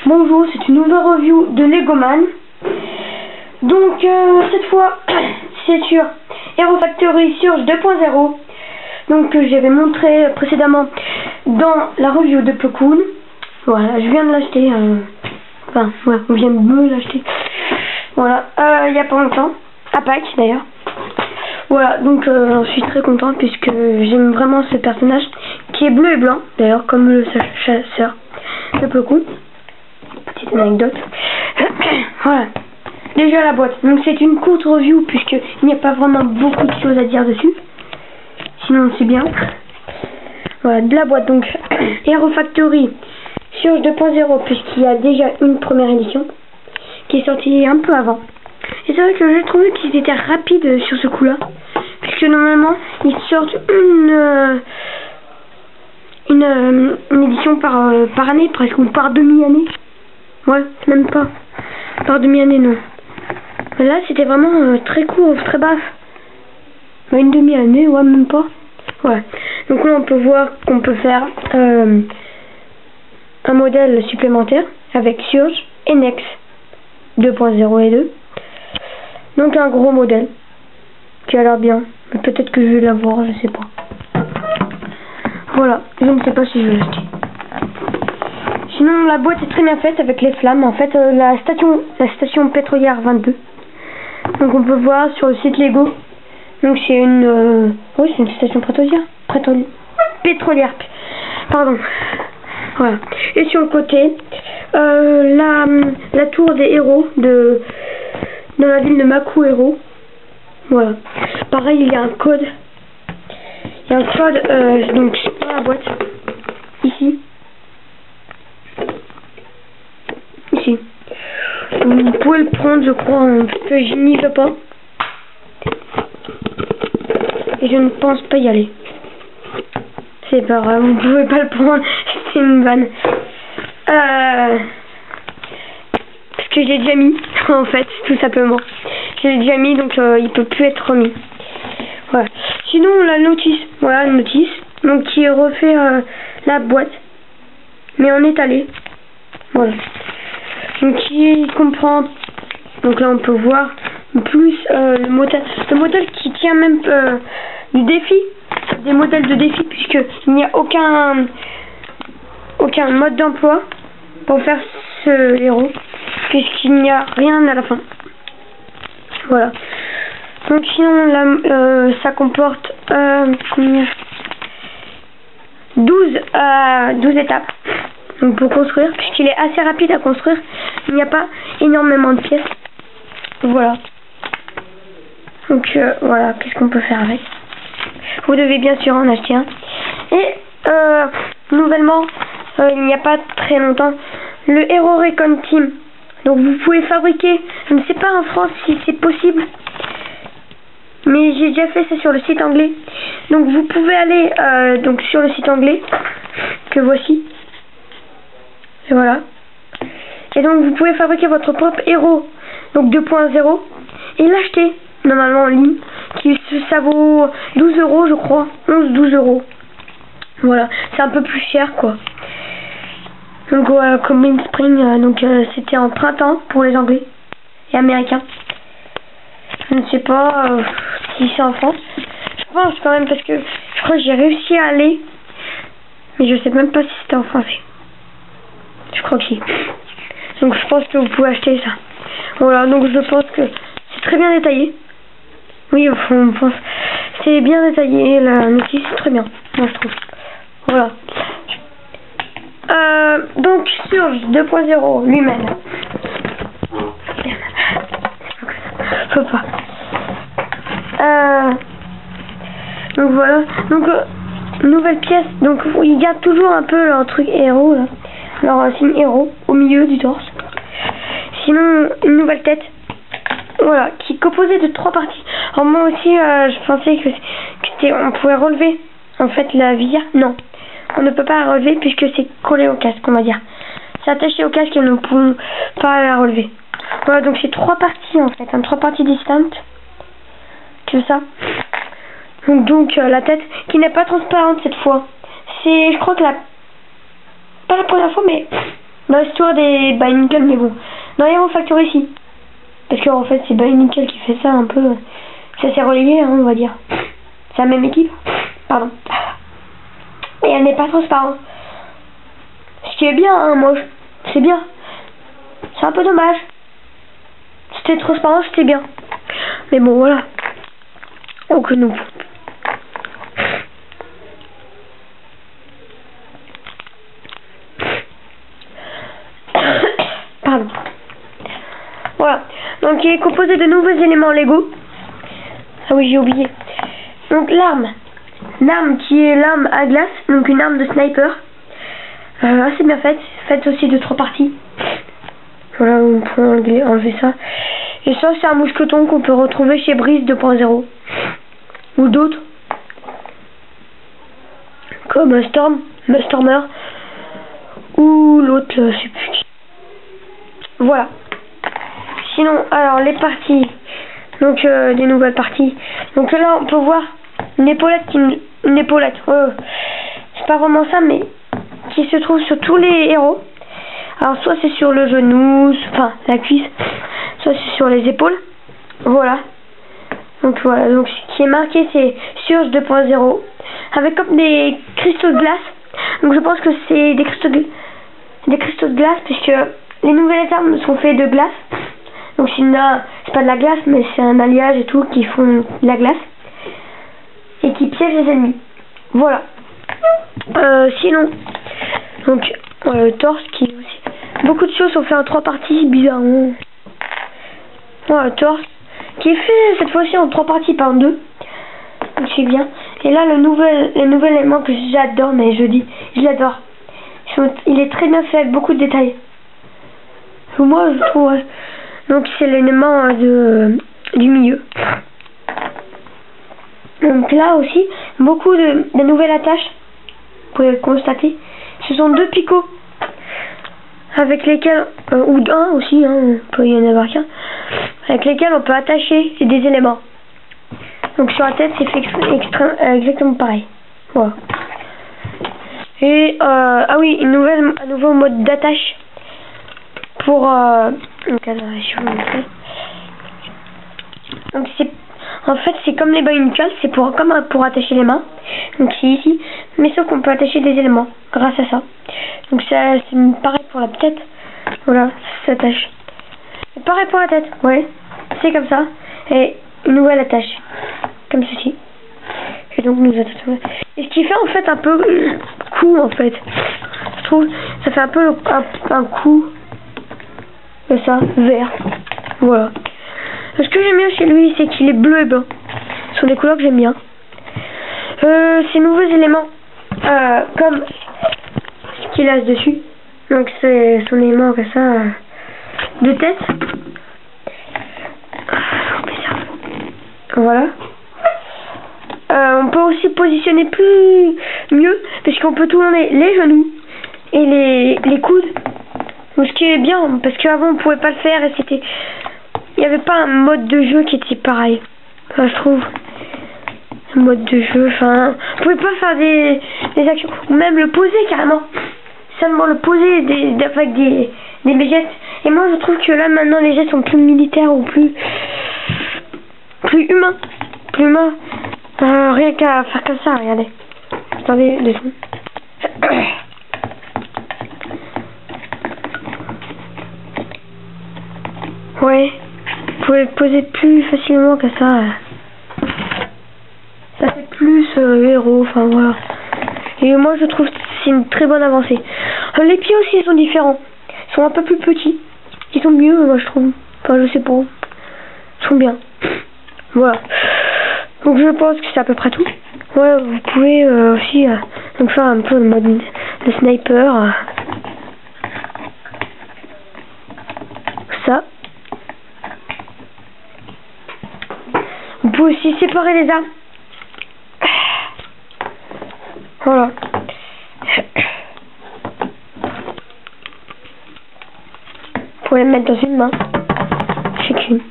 Bonjour, c'est une nouvelle review de Legoman. Donc cette fois c'est sur Hero Factory Surge 2.0, donc que j'avais montré précédemment dans la review de Plo Koon. Voilà, je viens de l'acheter, enfin ouais, on vient de me l'acheter. Voilà, il y a pas longtemps, à Pâques d'ailleurs. Voilà, donc je suis très content puisque j'aime vraiment ce personnage qui est bleu et blanc, d'ailleurs comme le chasseur de Plo Koon. Petite anecdote. Voilà. Déjà la boîte. Donc c'est une courte review puisqu'il n'y a pas vraiment beaucoup de choses à dire dessus. Sinon c'est bien. Voilà, de la boîte donc Hero Factory Surge 2.0 puisqu'il y a déjà une première édition qui est sortie un peu avant. Et c'est vrai que j'ai trouvé qu'ils étaient rapides sur ce coup-là. Puisque normalement ils sortent une édition par année presque, ou par demi-année. Ouais, même pas. Par demi-année, non. Mais là, c'était vraiment très court, très basse. Une demi-année, ouais, même pas. Ouais. Donc là, on peut voir qu'on peut faire un modèle supplémentaire avec Surge et Nex 2.0 et 2. Donc un gros modèle qui a l'air bien. Mais peut-être que je vais l'avoir, je sais pas. Voilà, je ne sais pas si je vais l'acheter. Sinon la boîte est très bien faite avec les flammes. En fait la station pétrolière 22. Donc on peut voir sur le site Lego. Donc c'est une oui, c'est une station pétrolière. Pardon. Voilà. Et sur le côté la tour des héros dans la ville de Maku Hero. Voilà. Pareil, il y a un code. Il y a un code donc dans la boîte. Ici. Ici. Vous pouvez le prendre, je crois, parce que je n'y vais pas. Et je ne pense pas y aller. C'est pas grave, vous pouvez pas le prendre. C'est une vanne. Parce que j'ai déjà mis, en fait, tout simplement. J'ai déjà mis, donc il peut plus être remis. Voilà. Sinon, la notice. Voilà, une notice. Donc, qui refait la boîte. Mais en étalé. Voilà. Donc qui comprend, donc là on peut voir plus le modèle qui tient même du défi, des modèles de défi, puisque il n'y a aucun mode d'emploi pour faire ce héros, puisqu'il n'y a rien à la fin. Voilà. Donc sinon là, ça comporte 12 étapes. Donc pour construire, puisqu'il est assez rapide à construire, il n'y a pas énormément de pièces. Voilà. Donc voilà, qu'est-ce qu'on peut faire avec. Vous devez bien sûr en acheter un. Et nouvellement, il n'y a pas très longtemps, le Hero Recon Team. Donc vous pouvez fabriquer, je ne sais pas en France si c'est possible, mais j'ai déjà fait ça sur le site anglais. Donc vous pouvez aller donc sur le site anglais, que voici. Et voilà. Et donc vous pouvez fabriquer votre propre héros, donc 2.0, et l'acheter normalement en ligne, ça vaut 12 € je crois, 11-12 €. Voilà, c'est un peu plus cher quoi. Donc voilà, comme In Spring, donc c'était en printemps pour les Anglais et Américains. Je ne sais pas si c'est en France. Je pense quand même parce que je crois que j'ai réussi à aller, mais je sais même pas si c'était en français. Je crois que si. Donc je pense que vous pouvez acheter ça. Voilà, donc je pense que c'est très bien détaillé. Oui, on pense. C'est bien détaillé, la notice c'est très bien, moi je trouve. Voilà. Donc Surge 2.0 lui-même. Faut pas. Donc voilà. Donc nouvelle pièce. Donc ils gardent toujours un peu leur truc héros là. Alors signe héros au milieu du torse. Sinon une nouvelle tête, voilà, qui est composée de 3 parties. Alors moi aussi je pensais que on pouvait relever en fait la visière. Non, on ne peut pas la relever puisque c'est collé au casque, on va dire. C'est attaché au casque et nous ne pouvons pas la relever. Voilà, donc c'est 3 parties en fait, 3 parties distinctes. Que ça. Donc la tête qui n'est pas transparente cette fois. C'est, je crois que pas la première fois, mais dans l'histoire des Bionicle, mais bon. Dans Hero Factory, ici. Parce qu'en fait, c'est Bionicle qui fait ça un peu. Ça s'est relié, hein, on va dire. C'est la même équipe. Pardon. Et elle n'est pas transparente. Ce qui est bien, hein, moi. C'est bien. C'est un peu dommage. C'était transparent, c'était bien. Mais bon, voilà. Donc nous. Pardon. Voilà. Donc il est composé de nouveaux éléments Lego. Ah oui, j'ai oublié. Donc l'arme. L'arme qui est l'arme à glace. Donc une arme de sniper. Assez bien faite. Faite aussi de 3 parties. Voilà, on peut enlever ça. Et ça, c'est un mousqueton qu'on peut retrouver chez Breeze 2.0. Ou d'autres. Comme Stormer. Ou l'autre, je sais plus qui. Voilà. Sinon, alors les parties. Donc des nouvelles parties. Donc là, on peut voir une épaulette. Une épaulette. C'est pas vraiment ça, mais qui se trouve sur tous les héros. Alors soit c'est sur le genou, enfin la cuisse, soit c'est sur les épaules. Voilà. Donc voilà, donc ce qui est marqué c'est Surge 2.0 avec comme des cristaux de glace. Donc je pense que c'est des cristaux de glace puisque les nouvelles armes sont faites de glace. Donc c'est pas de la glace mais c'est un alliage et tout qui font de la glace et qui piège les ennemis. Voilà. Sinon donc le torse qui aussi. Beaucoup de choses sont faites en 3 parties, bizarrement. Voilà, le torse qui est fait cette fois-ci en 3 parties, pas en 2. Donc c'est bien. Et là, le nouvel élément que j'adore, mais je l'adore. Il est très bien fait avec beaucoup de détails. Moi, je trouve. Ouais. Donc c'est l'élément du milieu. Donc là aussi, beaucoup de nouvelles attaches. Vous pouvez le constater. Ce sont 2 picots. Avec lesquels, ou un aussi, hein, il peut y en avoir qu'un, avec lesquels on peut attacher des éléments. Donc sur la tête, c'est fait exactement pareil. Voilà. Et, ah oui, un nouveau mode d'attache pour, donc, alors, je vais vous montrer. Donc en fait, c'est comme les Bionicle, c'est comme pour attacher les mains. Donc c'est ici, mais sauf qu'on peut attacher des éléments grâce à ça. Donc ça, c'est pareil pour la tête. Voilà, ça s'attache. C'est pareil pour la tête, ouais. C'est comme ça. Et une nouvelle attache, comme ceci. Et donc nous attachons. Et ce qui fait en fait un peu coup en fait. Je trouve, ça fait un peu un coup. Et ça, vert. Voilà. Ce que j'aime bien chez lui, c'est qu'il est bleu et blanc. Ce sont des couleurs que j'aime bien. Ces nouveaux éléments, comme ce qu'il a dessus. Donc c'est son élément comme ça, de tête. Voilà. On peut aussi positionner mieux, parce qu'on peut tourner les genoux et les coudes. Donc, ce qui est bien, parce qu'avant on pouvait pas le faire et c'était... Il n'y avait pas un mode de jeu qui était pareil. Enfin, je trouve. Un mode de jeu, enfin... On pouvait pas faire des actions. Ou même le poser carrément. Seulement le poser avec des gestes. Et moi je trouve que là maintenant les gestes sont plus militaires ou plus humains. Plus humains. Rien qu'à faire comme ça, regardez. Attendez, 2 secondes. Ouais. Vous pouvez le poser plus facilement que ça. Ça fait plus héros, enfin voilà. Et moi je trouve que c'est une très bonne avancée. Les pieds aussi ils sont différents. Ils sont un peu plus petits. Ils sont mieux moi je trouve. Enfin je sais pas. Ils sont bien. Voilà. Donc je pense que c'est à peu près tout. Ouais, vous pouvez aussi donc faire un peu le mode de sniper. Ça. Vous pouvez aussi séparer les armes. Voilà. Vous pouvez le mettre dans une main. Chacune.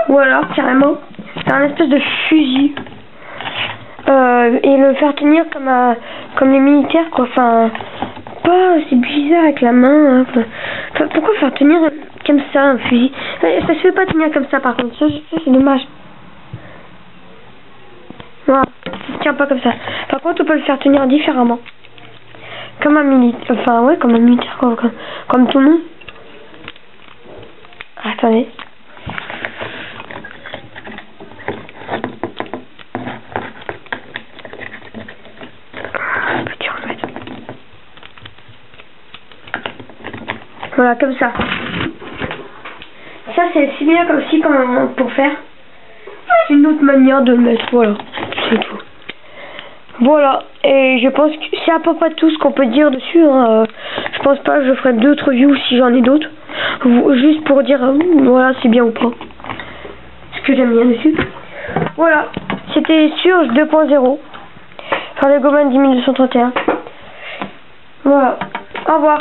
Ou alors, carrément, c'est un espèce de fusil. et le faire tenir comme les militaires, quoi. Enfin, pas, c'est bizarre avec la main. Hein. Enfin, pourquoi faire tenir comme ça un fusil? Ça se fait pas tenir comme ça, par contre. Ça c'est dommage. Voilà, ça se tient pas comme ça. Par contre, on peut le faire tenir différemment. Comme un militaire. Enfin, ouais, comme un militaire, quoi. Comme tout le monde. Attendez. Peux-tu remettre? Voilà, comme ça. Ça, c'est bien comme si, pour faire. C'est une autre manière de le mettre. Voilà, c'est tout. Voilà, et je pense que c'est à peu près tout ce qu'on peut dire dessus. Hein. Je pense pas que je ferai d'autres reviews si j'en ai d'autres. Juste pour dire, voilà, c'est bien ou pas. Ce que j'aime bien dessus. Voilà, c'était Surge 2.0. Par le Goman 10231. Voilà, au revoir.